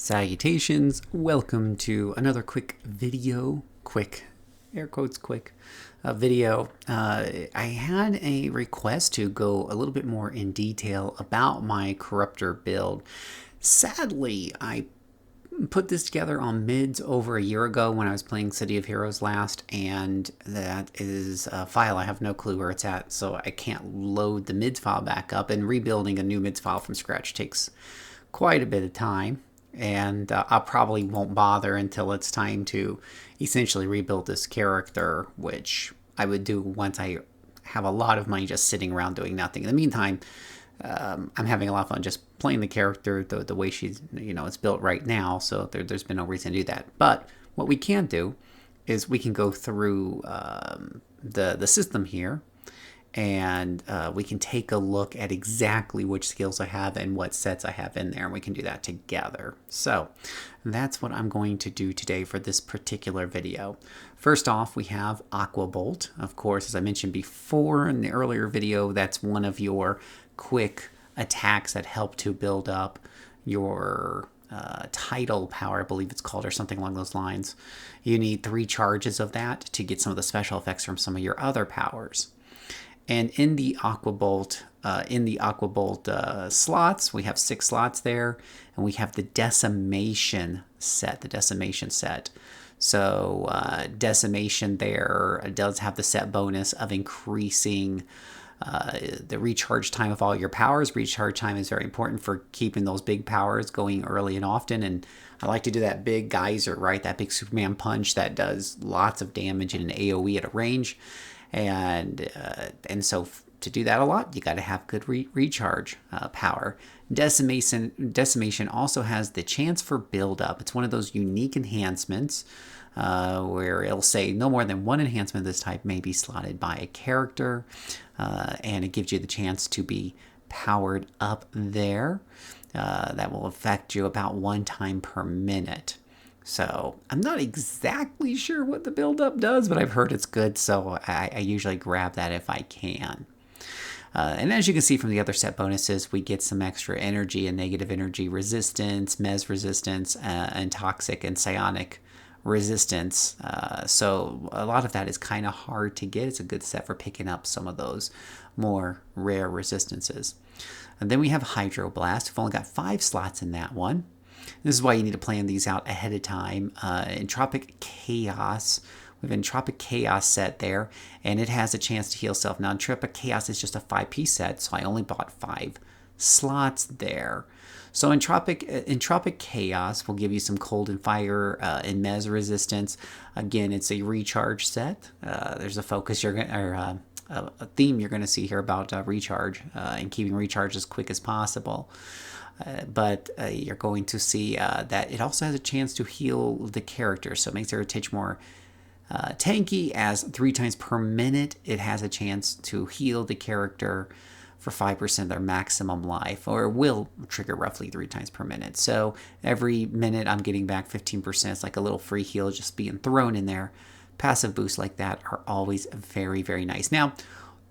Salutations, welcome to another quick video, air quotes quick, video. I had a request to go a little bit more in detail about my Corruptor build. Sadly, I put this together on mids over a year ago when I was playing City of Heroes last, and that is a file I have no clue where it's at, so I can't load the mids file back up, and rebuilding a new mids file from scratch takes quite a bit of time. And I probably won't bother until it's time to essentially rebuild this character, which I would do once I have a lot of money just sitting around doing nothing. In the meantime, I'm having a lot of fun just playing the character the way she's, it's built right now, so there's been no reason to do that. But what we can do is we can go through the system here, and we can take a look at exactly which skills I have and what sets I have in there, and we can do that together. So that's what I'm going to do today for this particular video. First off, we have Aqua Bolt. Of course, as I mentioned before in the earlier video, that's one of your quick attacks that help to build up your tidal power, I believe it's called, or something along those lines. You need 3 charges of that to get some of the special effects from some of your other powers. And in the Aqua Bolt, slots, we have 6 slots there, and we have the Decimation set. So Decimation there does have the set bonus of increasing the recharge time of all your powers. Recharge time is very important for keeping those big powers going early and often, and I like to do that big geyser, right? That big Superman punch that does lots of damage in an AoE at a range. And so to do that a lot, you got to have good recharge power. Decimation also has the chance for build-up. It's one of those unique enhancements where it'll say no more than 1 enhancement of this type may be slotted by a character, and it gives you the chance to be powered up there. That will affect you about 1 time per minute. So I'm not exactly sure what the build-up does, but I've heard it's good, so I usually grab that if I can. And as you can see from the other set bonuses, we get some extra energy and negative energy resistance, mes resistance, and toxic and psionic resistance. So a lot of that is kind of hard to get. It's a good set for picking up some of those more rare resistances. And then we have Hydroblast. We've only got 5 slots in that one. This is why you need to plan these out ahead of time. Entropic Chaos. We have Entropic Chaos set there, and it has a chance to heal self. Now, Entropic Chaos is just a 5-piece set, so I only bought 5 slots there. So Entropic Chaos will give you some cold and fire and mes resistance. Again, it's a recharge set. There's a focus a theme you're going to see here about recharge and keeping recharge as quick as possible. But you're going to see that it also has a chance to heal the character, so it makes her a touch more tanky, as 3 times per minute it has a chance to heal the character for 5% of their maximum life, or will trigger roughly 3 times per minute. So every minute I'm getting back 15%. It's like a little free heal just being thrown in there. Passive boosts like that are always very, very nice. Now,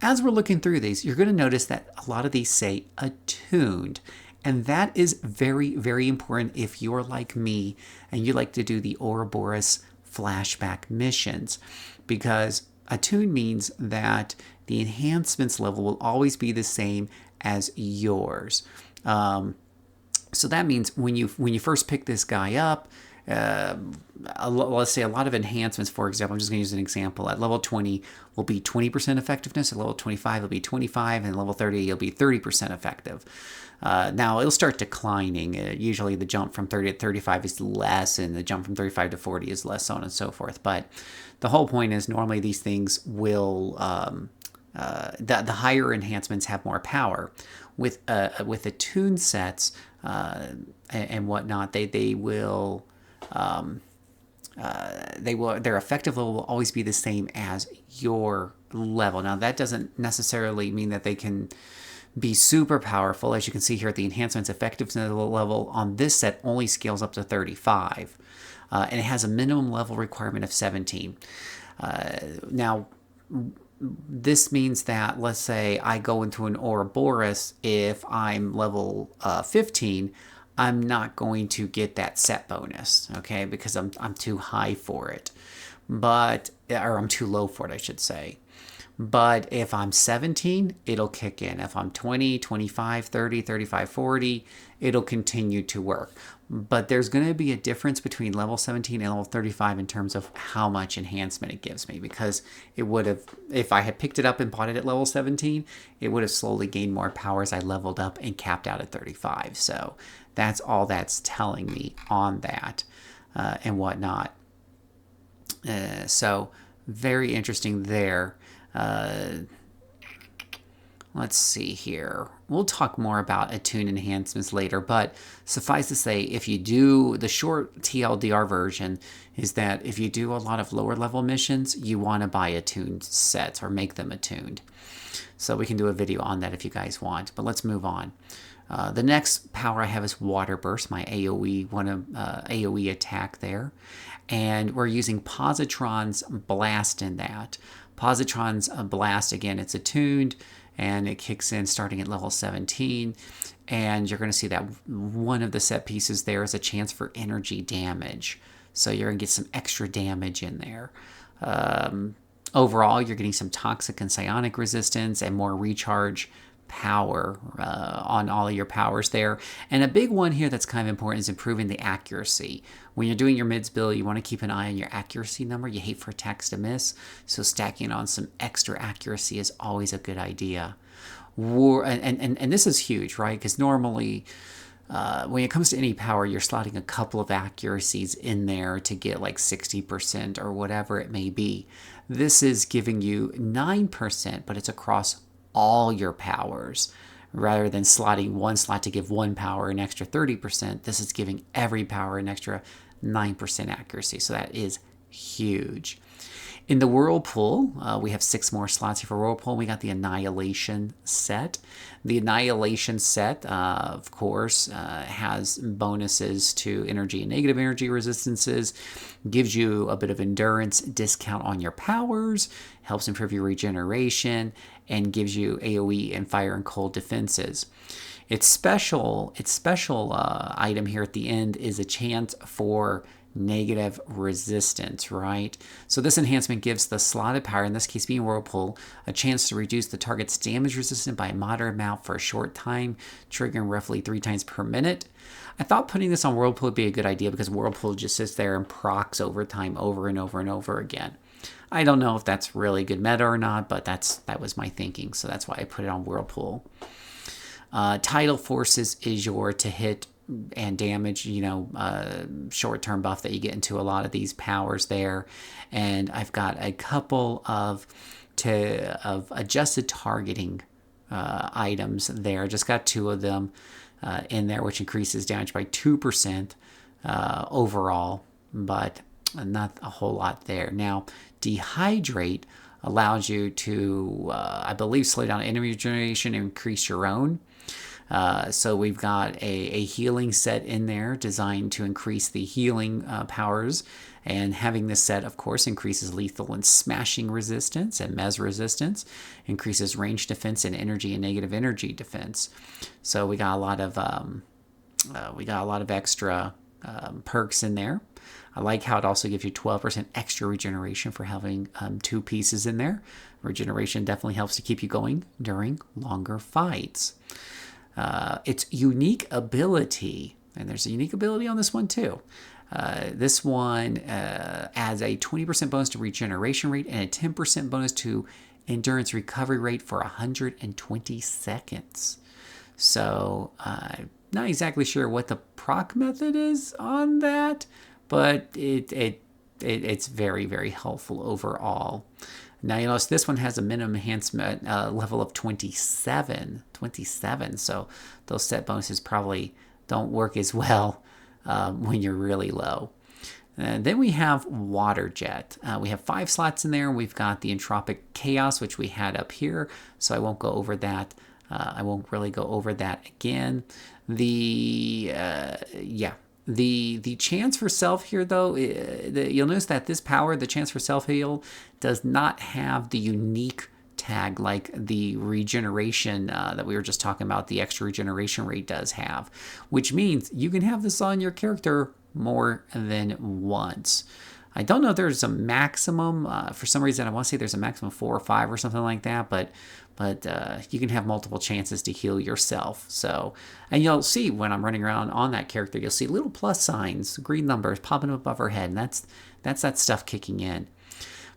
as we're looking through these, you're going to notice that a lot of these say attuned. And that is very, very important if you're like me and you like to do the Ouroboros flashback missions, because attuned means that the enhancements level will always be the same as yours. So that means when you first pick this guy up, let's say a lot of enhancements, for example, I'm just going to use an example. At level 20 will be 20% effectiveness, at level 25 will be 25, and level 30 you'll be 30% effective. Now it'll start declining. Usually the jump from 30 to 35 is less, and the jump from 35 to 40 is less, so on and so forth. But the whole point is normally these things will, the higher enhancements have more power. With attuned sets and whatnot, they will. Their effective level will always be the same as your level. Now that doesn't necessarily mean that they can be super powerful. As you can see here, the enhancements effectiveness level on this set only scales up to 35, and it has a minimum level requirement of 17. Now this means that, let's say I go into an Ouroboros, if I'm level 15, I'm not going to get that set bonus, okay, because I'm too high for it. But, or I'm too low for it, I should say. But if I'm 17, it'll kick in. If I'm 20, 25, 30, 35, 40, it'll continue to work. But there's going to be a difference between level 17 and level 35 in terms of how much enhancement it gives me, because it would have, if I had picked it up and bought it at level 17, it would have slowly gained more power as I leveled up and capped out at 35. So that's all that's telling me on that and whatnot. So very interesting there. Let's see here. We'll talk more about attune enhancements later, but suffice to say, if you do, the short TLDR version is that if you do a lot of lower level missions, you want to buy attuned sets or make them attuned. So we can do a video on that if you guys want, but let's move on. The next power I have is Water Burst, my AoE, AoE attack there. And we're using Positron's Blast in that. Positron's Blast, again, it's attuned, and it kicks in starting at level 17. And you're going to see that one of the set pieces there is a chance for energy damage. So you're going to get some extra damage in there. Overall, you're getting some toxic and psionic resistance and more recharge power on all of your powers there. And a big one here that's kind of important is improving the accuracy. When you're doing your mids build, you want to keep an eye on your accuracy number. You hate for attacks to miss, so stacking on some extra accuracy is always a good idea. And this is huge, right? Because normally when it comes to any power, you're slotting a couple of accuracies in there to get like 60% or whatever it may be. This is giving you 9%, but it's across all your powers. Rather than slotting one slot to give one power an extra 30%, this is giving every power an extra 9% accuracy. So that is huge. In the Whirlpool, we have 6 more slots here for Whirlpool. We got the Annihilation set. The Annihilation set, of course, has bonuses to energy and negative energy resistances, gives you a bit of endurance discount on your powers, helps improve your regeneration, and gives you AoE and fire and cold defenses. Its special item here at the end is a chance for negative resistance, right? So this enhancement gives the slotted power, in this case being Whirlpool, a chance to reduce the target's damage resistance by a moderate amount for a short time, triggering roughly 3 times per minute. I thought putting this on Whirlpool would be a good idea because Whirlpool just sits there and procs overtime over and over and over again. I don't know if that's really good meta or not, but that was my thinking, so that's why I put it on Whirlpool. Tidal Forces is your to hit and damage, short-term buff that you get into a lot of these powers there. And I've got a couple of adjusted targeting items there. Just got 2 of them in there, which increases damage by 2% overall, but not a whole lot there. Now, Dehydrate allows you to, I believe, slow down enemy regeneration and increase your own. So we've got a healing set in there designed to increase the healing powers, and having this set, of course, increases lethal and smashing resistance and mes resistance, increases range defense and energy and negative energy defense. So we got a lot of extra perks in there. I like how it also gives you 12% extra regeneration for having 2 pieces in there. Regeneration definitely helps to keep you going during longer fights. Its unique ability, and there's a unique ability on this one too. This one adds a 20% bonus to regeneration rate and a 10% bonus to endurance recovery rate for 120 seconds. So, not exactly sure what the proc method is on that, but it's very, very helpful overall. Now, you notice this one has a minimum enhancement level of 27, so those set bonuses probably don't work as well when you're really low. Then we have Water Jet. We have 5 slots in there. We've got the Entropic Chaos, which we had up here, so I won't go over that. I won't really go over that again. The chance for self here, though, you'll notice that this power, the chance for self heal, does not have the unique tag like the regeneration that we were just talking about, the extra regeneration rate does have, which means you can have this on your character more than once. I don't know if there's a maximum. For some reason, I want to say there's a maximum of 4 or 5 or something like that, but you can have multiple chances to heal yourself. So, and you'll see when I'm running around on that character, you'll see little plus signs, green numbers popping up above her head, and that's that stuff kicking in.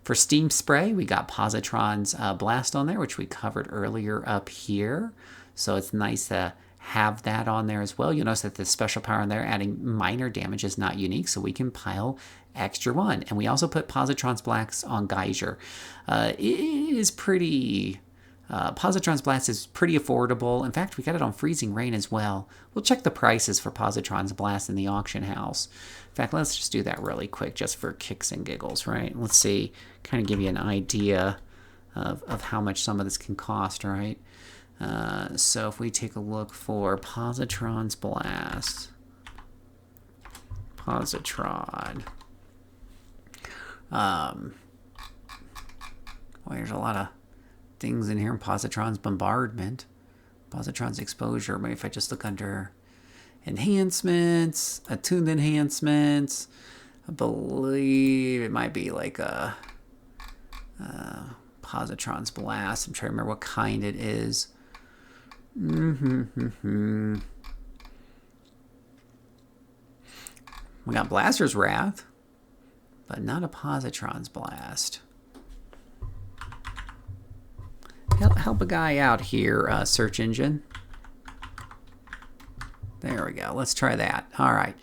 For Steam Spray, we got Positron's Blast on there, which we covered earlier up here. So it's nice to have that on there as well. You'll notice that the special power on there, adding minor damage, is not unique, so we can pile extra one. And we also put Positron's Blast on Geyser. It is pretty... Positron's Blast is pretty affordable. In fact, we got it on Freezing Rain as well. We'll check the prices for Positron's Blast in the auction house. In fact, let's just do that really quick just for kicks and giggles, right? Let's see, kind of give you an idea of how much some of this can cost, right? So if we take a look for Positron's Blast. Positron. Well, there's a lot of things in here. Positron's Bombardment, Positron's Exposure. Maybe if I just look under Enhancements, Attuned Enhancements, I believe it might be like a Positron's Blast. I'm trying to remember what kind it is. We got Blaster's Wrath, but not a Positron's Blast. Help a guy out here, search engine. There we go. Let's try that. All right.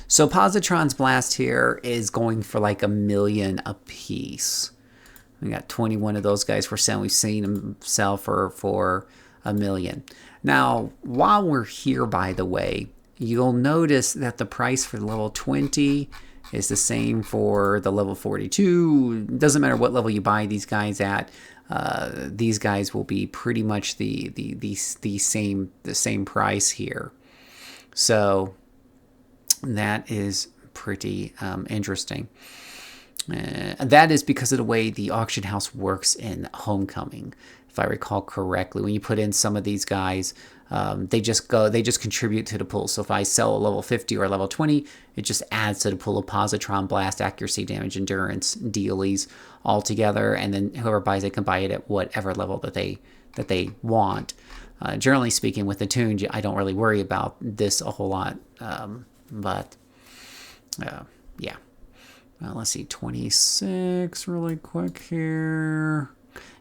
So Positron's Blast here is going for like $1 million a piece. We got 21 of those guys for sale. We've seen them sell for $1 million. Now, while we're here, by the way, you'll notice that the price for level 20 is the same for the level 42. It doesn't matter what level you buy these guys at. These guys will be pretty much the same price here. So that is pretty interesting. That is because of the way the auction house works in Homecoming. If I recall correctly, when you put in some of these guys, they just contribute to the pool. So if I sell a level 50 or a level 20, it just adds to the pool of Positron Blast, accuracy, damage, endurance, dealies all together, and then whoever buys it can buy it at whatever level that they want. Generally speaking, with the tuned, I don't really worry about this a whole lot, but yeah. Let's see, 26 really quick here.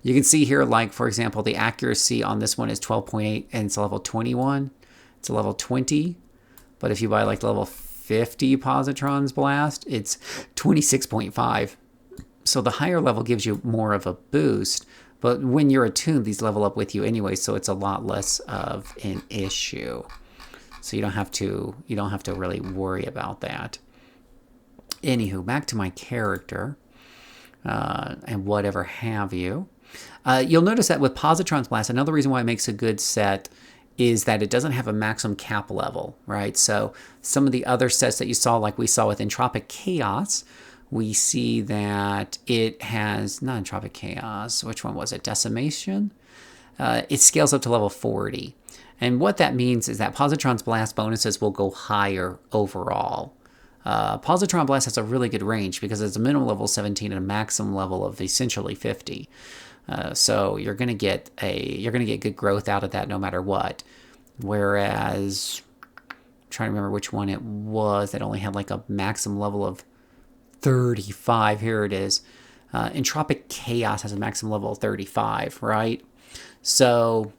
You can see here, like, for example, the accuracy on this one is 12.8, and it's a level 21. It's a level 20. But if you buy, like, the level 50 Positron's Blast, it's 26.5. So the higher level gives you more of a boost. But when you're attuned, these level up with you anyway, so it's a lot less of an issue. So you don't have to really worry about that. Anywho, back to my character and whatever have you. You'll notice that with Positron's Blast, another reason why it makes a good set is that it doesn't have a maximum cap level, right? So some of the other sets that you saw, like we saw with Entropic Chaos, we see that it has, not Entropic Chaos, which one was it? Decimation? It scales up to level 40. And what that means is that Positron's Blast bonuses will go higher overall. Positron Blast has a really good range because it's a minimum level 17 and a maximum level of essentially 50. So you're gonna get good growth out of that no matter what. Whereas, I'm trying to remember which one it was that only had like a maximum level of 35. Here it is. Entropic Chaos has a maximum level of 35, right? So,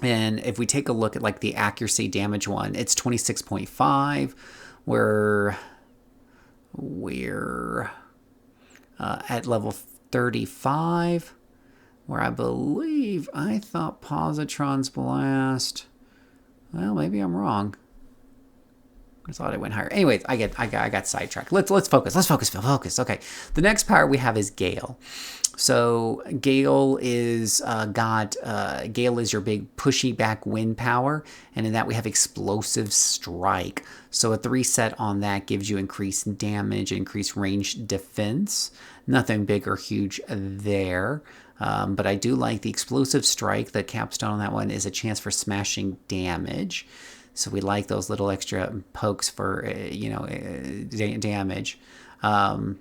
and if we take a look at like the accuracy damage one, it's 26.5. We're at level 35, where I thought Positron's Blast, well, maybe I'm wrong. I thought it went higher. Anyways, I got sidetracked. Let's focus. Let's focus, Phil. Focus. Okay. The next power we have is Gale. So Gale is Gale is your big pushy back wind power, and in that we have Explosive Strike. So a 3 set on that gives you increased damage, increased range defense. Nothing big or huge there. But I do like the Explosive Strike. The capstone on that one is a chance for smashing damage. So we like those little extra pokes for, damage.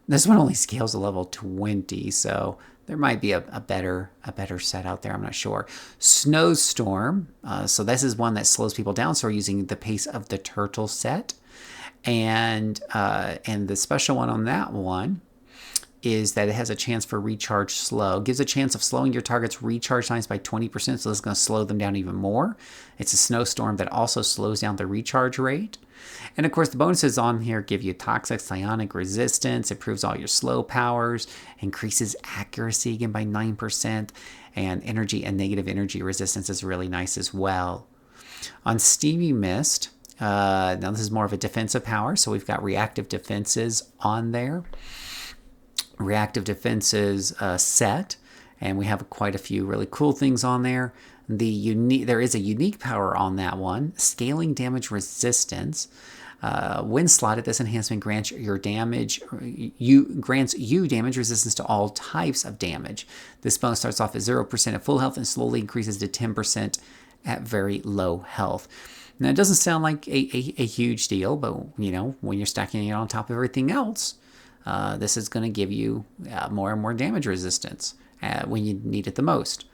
This one only scales to level 20, so there might be a better set out there. I'm not sure. Snowstorm. So this is one that slows people down. So we're using the Pace of the Turtle set. And the special one on that one is that it has a chance for recharge slow. Gives a chance of slowing your target's recharge times by 20%, so this is going to slow them down even more. It's a snowstorm that also slows down the recharge rate. And of course, the bonuses on here give you toxic psionic resistance, improves all your slow powers, increases accuracy again by 9%, and energy and negative energy resistance is really nice as well. On Steamy Mist, now this is more of a defensive power, so we've got reactive defenses on there. Reactive defenses set, and we have quite a few really cool things on there. There is a unique power on that one, scaling damage resistance. When slotted, this enhancement grants you damage resistance to all types of damage. This bonus starts off at 0% at full health and slowly increases to 10% at very low health. Now, it doesn't sound like a huge deal, but when you're stacking it on top of everything else, this is going to give you more and more damage resistance when you need it the most.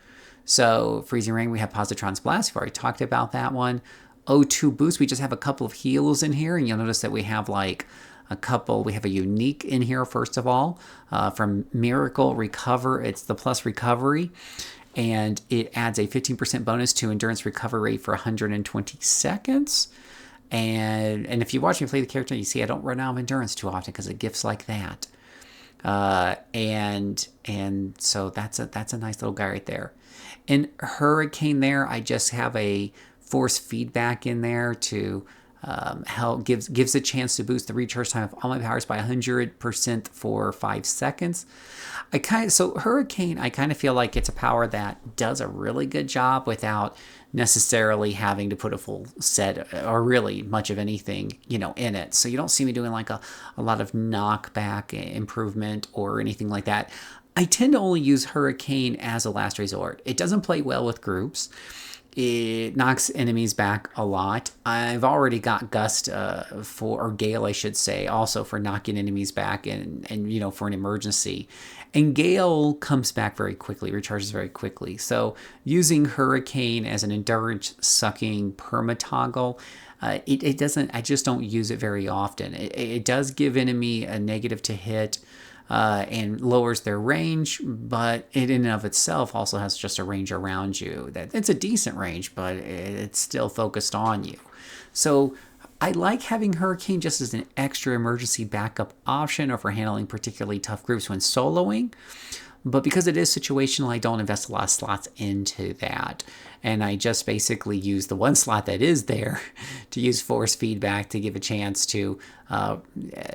So Freezing Rain, we have Positron's Blast. We've already talked about that one. O2 Boost, we just have a couple of heals in here, and you'll notice that we have like a couple. We have a unique in here, first of all, from Miracle Recover. It's the Plus Recovery, and it adds a 15% bonus to Endurance Recovery rate for 120 seconds. And if you watch me play the character, you see I don't run out of endurance too often because of gifts like that. And so that's a nice little guy right there. In Hurricane there, I just have a force feedback in there to help gives a chance to boost the recharge time of all my powers by 100% for 5 seconds. Hurricane, I kind of feel like it's a power that does a really good job without necessarily having to put a full set or really much of anything, in it. So you don't see me doing like a lot of knockback improvement or anything like that. I tend to only use Hurricane as a last resort. It doesn't play well with groups. It knocks enemies back a lot. I've already got Gust or Gale, I should say, also for knocking enemies back and for an emergency. And Gale comes back very quickly, recharges very quickly. So using Hurricane as an endurance sucking perma-toggle, it doesn't. I just don't use it very often. It does give enemy a negative to hit. And lowers their range, but it in and of itself also has just a range around you. It's a decent range, but it's still focused on you. So I like having Hurricane just as an extra emergency backup option or for handling particularly tough groups when soloing. But because it is situational, I don't invest a lot of slots into that. And I just basically use the one slot that is there to use force feedback to give a chance to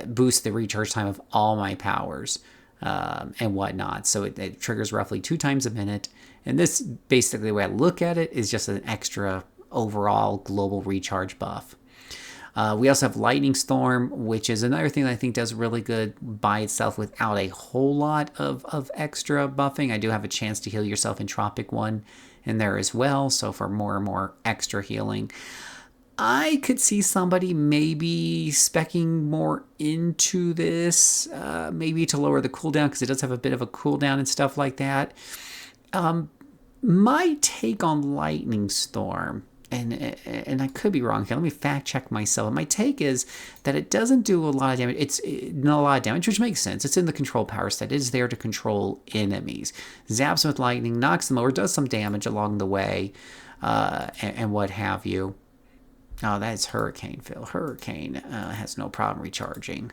boost the recharge time of all my powers and whatnot. So it triggers roughly 2 times a minute. And this, basically, the way I look at it, is just an extra overall global recharge buff. We also have Lightning Storm, which is another thing that I think does really good by itself without a whole lot of extra buffing. I do have a chance to heal yourself in Tropic 1 in there as well, so for more and more extra healing. I could see somebody maybe speccing more into this, maybe to lower the cooldown, because it does have a bit of a cooldown and stuff like that. My take on Lightning Storm, and I could be wrong here. Let me fact check myself. My take is that it doesn't do a lot of damage. It's not a lot of damage, which makes sense. It's in the control power set. It is there to control enemies. Zaps them with lightning, knocks them over, does some damage along the way, and what have you. Oh, that's Hurricane, Phil. Hurricane has no problem recharging.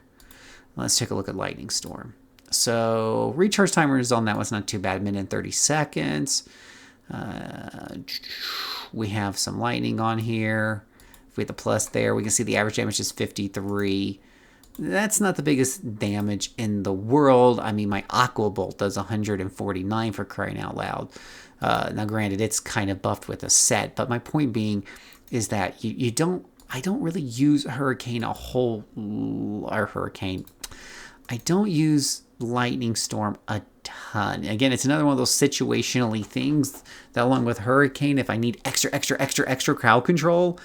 Let's take a look at Lightning Storm. So recharge timers on that was not too bad. 1 minute and 30 seconds. We have some lightning on here with the plus there. We can see the average damage is 53. That's not the biggest damage in the world. I mean, my Aqua Bolt does 149 for crying out loud. Now, granted, it's kind of buffed with a set, but my point being is that I don't really use Hurricane I don't use Lightning Storm a ton. Again, it's another one of those situationally things that, along with Hurricane, if I need extra crowd control,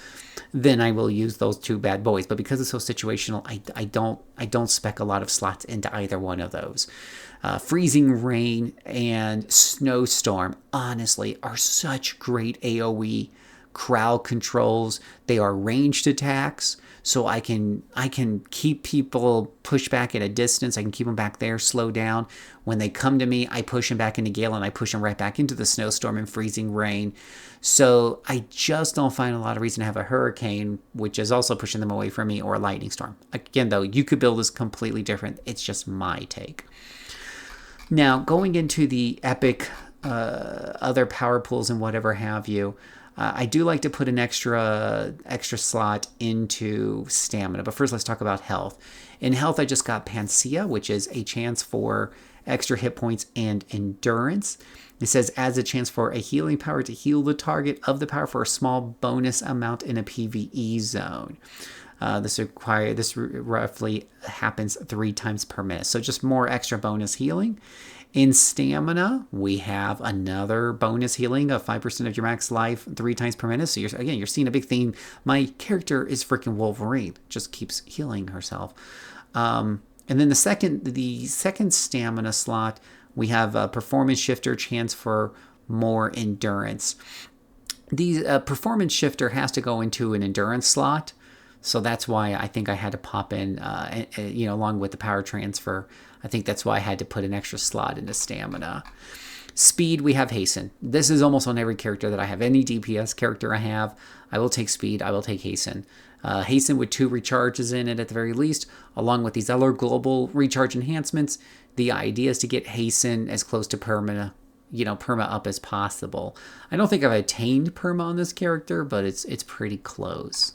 then I will use those two bad boys. But because it's so situational, I don't spec a lot of slots into either one of those. Freezing Rain and Snowstorm, honestly, are such great AoE crowd controls. They are ranged attacks, so I can keep people pushed back at a distance. I can keep them back there, slow down. When they come to me, I push them back into Gale, and I push them right back into the Snowstorm and Freezing Rain. So I just don't find a lot of reason to have a Hurricane, which is also pushing them away from me, or a Lightning Storm. Again, though, you could build this completely different. It's just my take. Now, going into the epic other power pools and whatever have you, I do like to put an extra slot into stamina. But first, let's talk about health. In health, I just got Panacea, which is a chance for extra hit points and endurance. It says adds a chance for a healing power to heal the target of the power for a small bonus amount in a PvE zone. This roughly happens 3 times per minute. So just more extra bonus healing. In stamina, we have another bonus healing of 5% of your max life 3 times per minute. So you're seeing a big theme. My character is freaking Wolverine. Just keeps healing herself. And then the second stamina slot, we have a performance shifter, chance for more endurance. The performance shifter has to go into an endurance slot. So that's why I think I had to pop in, along with the power transfer. I think that's why I had to put an extra slot into stamina. Speed, we have Hasten. This is almost on every character that I have. Any DPS character I have, I will take Speed, I will take Hasten. Hasten with 2 recharges in it at the very least, along with these other global recharge enhancements. The idea is to get Hasten as close to perma up as possible. I don't think I've attained perma on this character, but it's pretty close.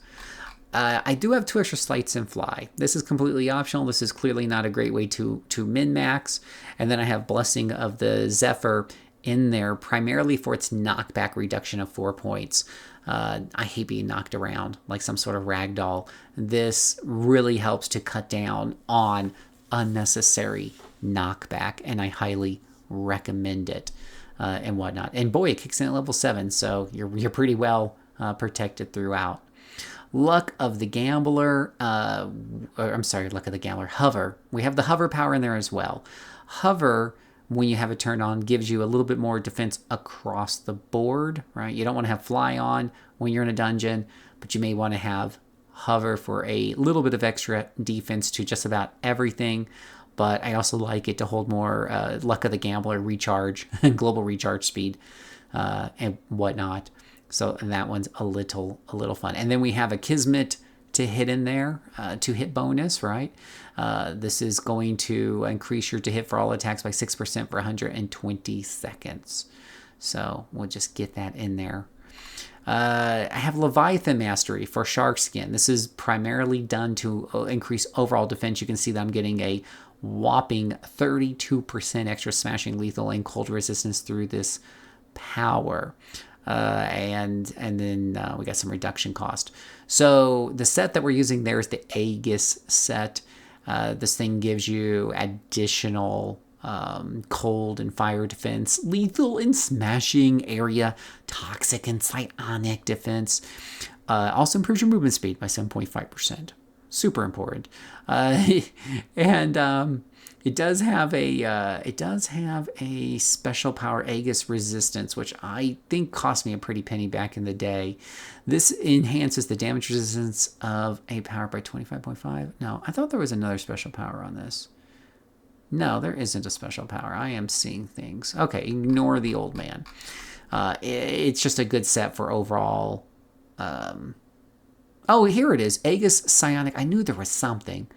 I do have 2 extra slights in Fly. This is completely optional. This is clearly not a great way to min-max. And then I have Blessing of the Zephyr in there primarily for its knockback reduction of 4 points. I hate being knocked around like some sort of ragdoll. This really helps to cut down on unnecessary knockback, and I highly recommend it and whatnot. And boy, it kicks in at level 7, so you're pretty well protected throughout. Luck of the Gambler, Hover. We have the Hover power in there as well. Hover, when you have it turned on, gives you a little bit more defense across the board, right? You don't want to have Fly on when you're in a dungeon, but you may want to have Hover for a little bit of extra defense to just about everything. But I also like it to hold more Luck of the Gambler recharge and global recharge speed and whatnot. So that one's a little fun. And then we have a Kismet to hit in there, to hit bonus, right? This is going to increase your to hit for all attacks by 6% for 120 seconds. So we'll just get that in there. I have Leviathan Mastery for Shark Skin. This is primarily done to increase overall defense. You can see that I'm getting a whopping 32% extra smashing, lethal, and cold resistance through this power. And then we got some reduction cost. So the set that we're using there is the Aegis set. This thing gives you additional cold and fire defense, lethal and smashing area, toxic and psionic defense. Also improves your movement speed by 7.5%. Super important. And it does have a special power, Aegis Resistance, which I think cost me a pretty penny back in the day. This enhances the damage resistance of a power by 25.5. No, I thought there was another special power on this. No, there isn't a special power. I am seeing things. Okay, ignore the old man. It's just a good set for overall. Oh, here it is. Aegis Psionic. I knew there was something.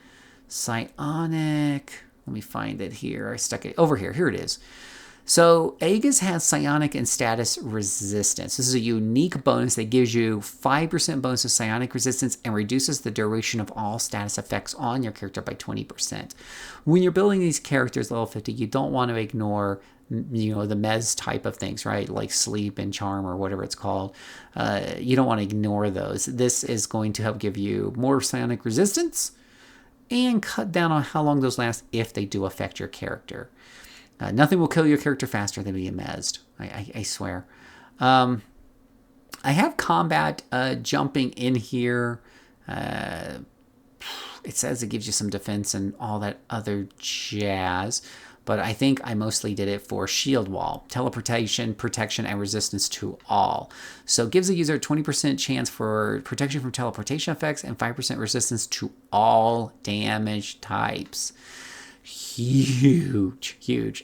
Psionic. Let me find it here. I stuck it over here. Here it is. So Aegis has psionic and status resistance. This is a unique bonus that gives you 5% bonus of psionic resistance and reduces the duration of all status effects on your character by 20%. When you're building these characters level 50, you don't want to ignore the mez type of things, right? Like sleep and charm or whatever it's called. You don't want to ignore those. This is going to help give you more psionic resistance and cut down on how long those last if they do affect your character. Nothing will kill your character faster than being mezzed. I swear. I have combat jumping in here. It says it gives you some defense and all that other jazz. But I think I mostly did it for shield wall, teleportation, protection, and resistance to all. So it gives the user a 20% chance for protection from teleportation effects and 5% resistance to all damage types. Huge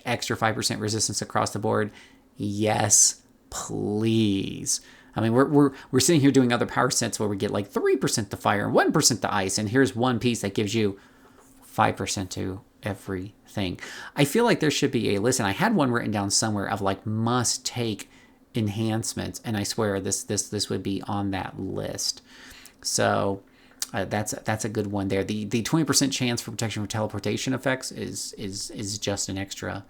extra 5% resistance across the board. Yes, please. I mean, we're sitting here doing other power sets where we get like 3% to fire and 1% to ice, and here's one piece that gives you 5% to everything. I feel like there should be a list, and I had one written down somewhere of like must take enhancements, and I swear this would be on that list. So that's a good one there. The 20% chance for protection from teleportation effects is just an extra,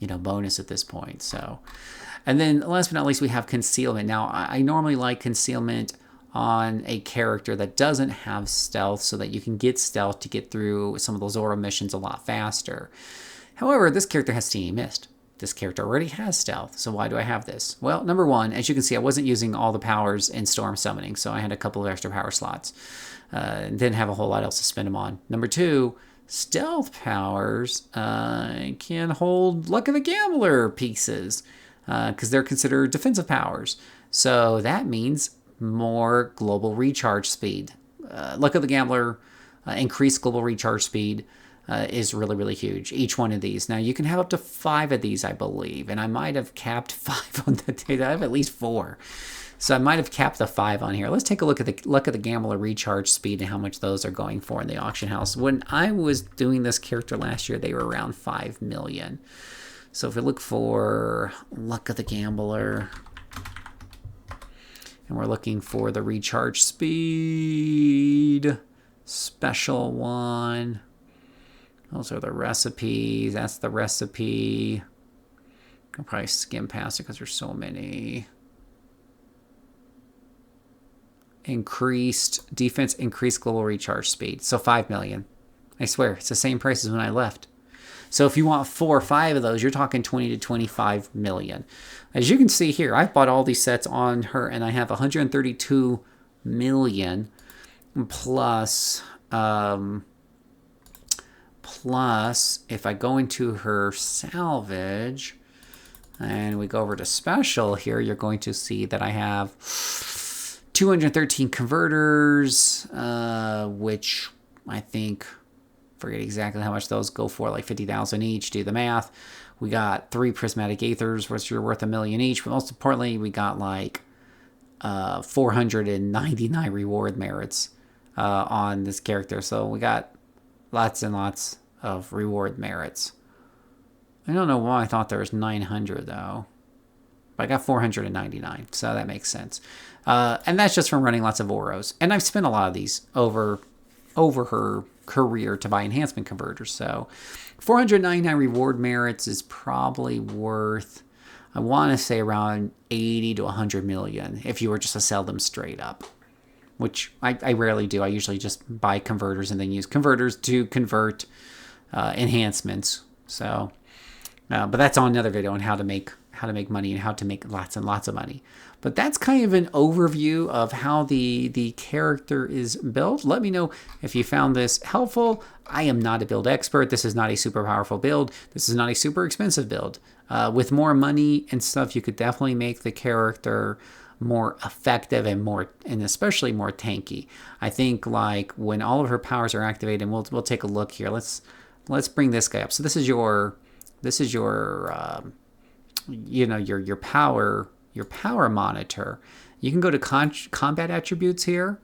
bonus at this point. So, and then last but not least, we have concealment. Now, I normally like concealment on a character that doesn't have stealth so that you can get stealth to get through some of those Zora missions a lot faster. However, this character has Steamy Mist. This character already has stealth, so why do I have this? Well, number one, as you can see, I wasn't using all the powers in Storm Summoning, so I had a couple of extra power slots. Didn't have a whole lot else to spend them on. Number two, stealth powers can hold Luck of the Gambler pieces because they're considered defensive powers. So that means more global recharge speed. Luck of the Gambler, increased global recharge speed is really, really huge. Each one of these. Now, you can have up to 5 of these, I believe, and I might have capped 5 on the data. I have at least 4. So I might have capped the 5 on here. Let's take a look at the Luck of the Gambler recharge speed and how much those are going for in the auction house. When I was doing this character last year, they were around 5 million. So if we look for Luck of the Gambler, and we're looking for the recharge speed, special one. Those are the recipes. That's the recipe. I'll probably skim past it because there's so many. Increased defense, increased global recharge speed. So 5 million. I swear, it's the same price as when I left. So if you want 4 or 5 of those, you're talking 20 to 25 million. As you can see here, I've bought all these sets on her, and I have 132 million plus... Plus, if I go into her salvage and we go over to special here, you're going to see that I have 213 converters, which I think, forget exactly how much those go for, like 50,000 each, do the math. We got 3 prismatic aethers, which are worth $1 million each, but most importantly, we got like 499 reward merits on this character. So we got lots and lots of reward merits. I don't know why I thought there was 900 though. But I got 499, so that makes sense. And that's just from running lots of Oros. And I've spent a lot of these over her career to buy enhancement converters. So 499 reward merits is probably worth, I want to say, around 80 to 100 million if you were just to sell them straight up. Which I rarely do. I usually just buy converters and then use converters to convert enhancements. So, but that's on another video on how to make money and how to make lots and lots of money. But that's kind of an overview of how the character is built. Let me know if you found this helpful. I am not a build expert. This is not a super powerful build. This is not a super expensive build. With more money and stuff, you could definitely make the character more effective and especially more tanky. I think like when all of her powers are activated, and we'll take a look here. Let's bring this guy up. So this is your your power monitor. You can go to combat attributes here,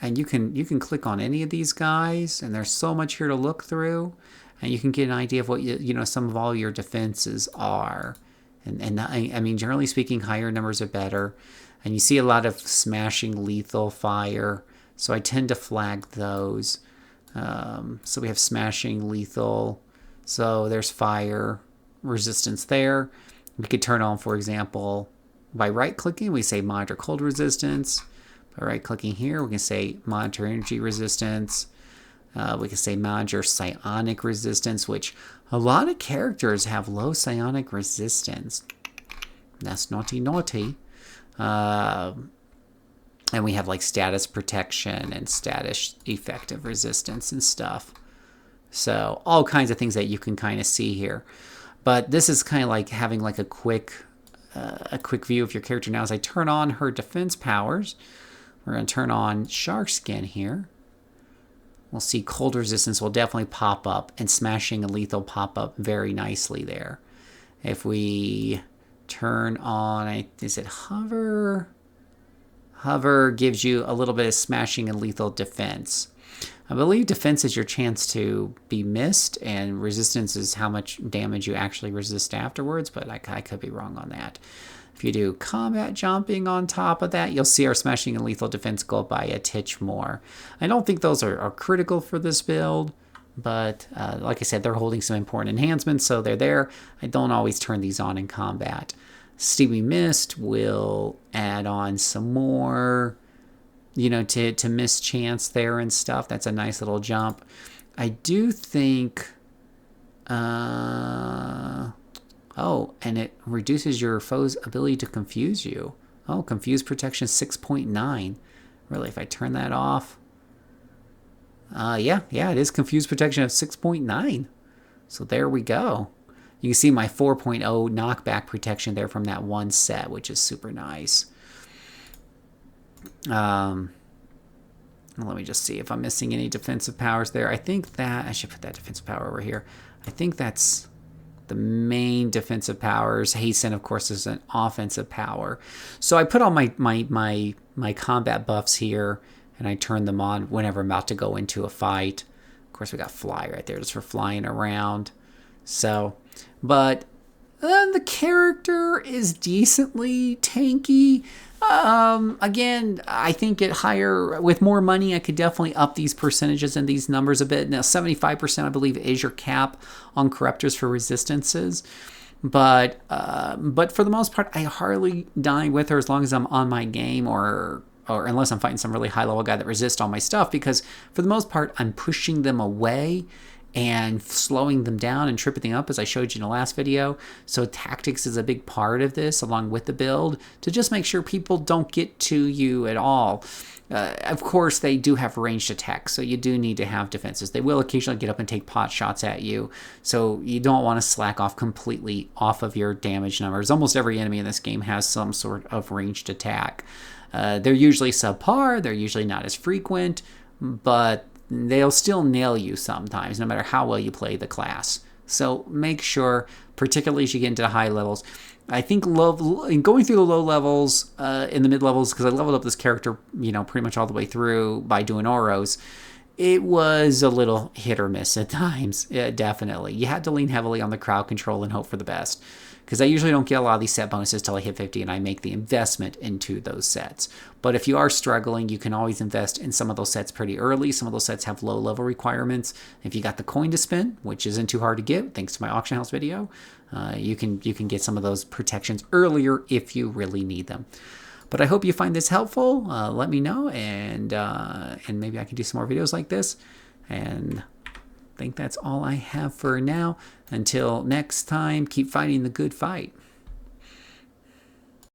and you can click on any of these guys, and there's so much here to look through, and you can get an idea of what some of all your defenses are. And I mean, generally speaking, higher numbers are better. And you see a lot of smashing lethal fire, so I tend to flag those. So we have smashing lethal, so there's fire resistance there. We could turn on, for example, by right-clicking, we say monitor cold resistance. By right-clicking here, we can say monitor energy resistance. We can say monitor psionic resistance, which a lot of characters have low psionic resistance. That's naughty, naughty. And we have like status protection and status effective resistance and stuff. So all kinds of things that you can kind of see here. But this is kind of like having like a quick view of your character. Now, as I turn on her defense powers, we're going to turn on shark skin here. We'll see cold resistance will definitely pop up, and smashing and lethal pop up very nicely there. If we turn on, is it hover? Hover gives you a little bit of smashing and lethal defense. I believe defense is your chance to be missed, and resistance is how much damage you actually resist afterwards, but I could be wrong on that. If you do combat jumping on top of that, you'll see our smashing and lethal defense go up by a titch more. I don't think those are critical for this build, but like I said, they're holding some important enhancements, so they're there. I don't always turn these on in combat. Steamy Mist will add on some more, you know, to miss chance there and stuff. That's a nice little jump. I do think... oh, and it reduces your foe's ability to confuse you. Oh, confuse protection 6.9. Really, if I turn that off... yeah, it is confuse protection of 6.9. So there we go. You can see my 4.0 knockback protection there from that one set, which is super nice. Let me just see if I'm missing any defensive powers there. I think that... I should put that defensive power over here. I think that's the main defensive powers. Hasten, of course, is an offensive power. So I put on my combat buffs here, and I turn them on whenever I'm about to go into a fight. Of course, we got fly right there just for flying around. So, but the character is decently tanky. Again, I think with more money, I could definitely up these percentages and these numbers a bit. Now, 75%, I believe, is your cap on Corruptors for resistances. But for the most part, I hardly die with her as long as I'm on my game, or unless I'm fighting some really high-level guy that resists all my stuff, because for the most part, I'm pushing them away and slowing them down and tripping them up, as I showed you in the last video. So tactics is a big part of this, along with the build, to just make sure people don't get to you at all. Of course, they do have ranged attacks, so you do need to have defenses. They will occasionally get up and take pot shots at you, so you don't want to slack off completely off of your damage numbers. Almost every enemy in this game has some sort of ranged attack. They're usually subpar, they're usually not as frequent, but they'll still nail you sometimes, no matter how well you play the class. So make sure, particularly as you get into the high levels, I think going through the low levels, in the mid levels, because I leveled up this character, pretty much all the way through by doing Oros, it was a little hit or miss at times. Yeah, definitely. You had to lean heavily on the crowd control and hope for the best, because I usually don't get a lot of these set bonuses till I hit 50 and I make the investment into those sets. But if you are struggling, you can always invest in some of those sets pretty early. Some of those sets have low level requirements. If you got the coin to spend, which isn't too hard to get thanks to my auction house video, you can get some of those protections earlier if you really need them. But I hope you find this helpful. Let me know, and maybe I can do some more videos like this. And I think that's all I have for now. Until next time, keep fighting the good fight.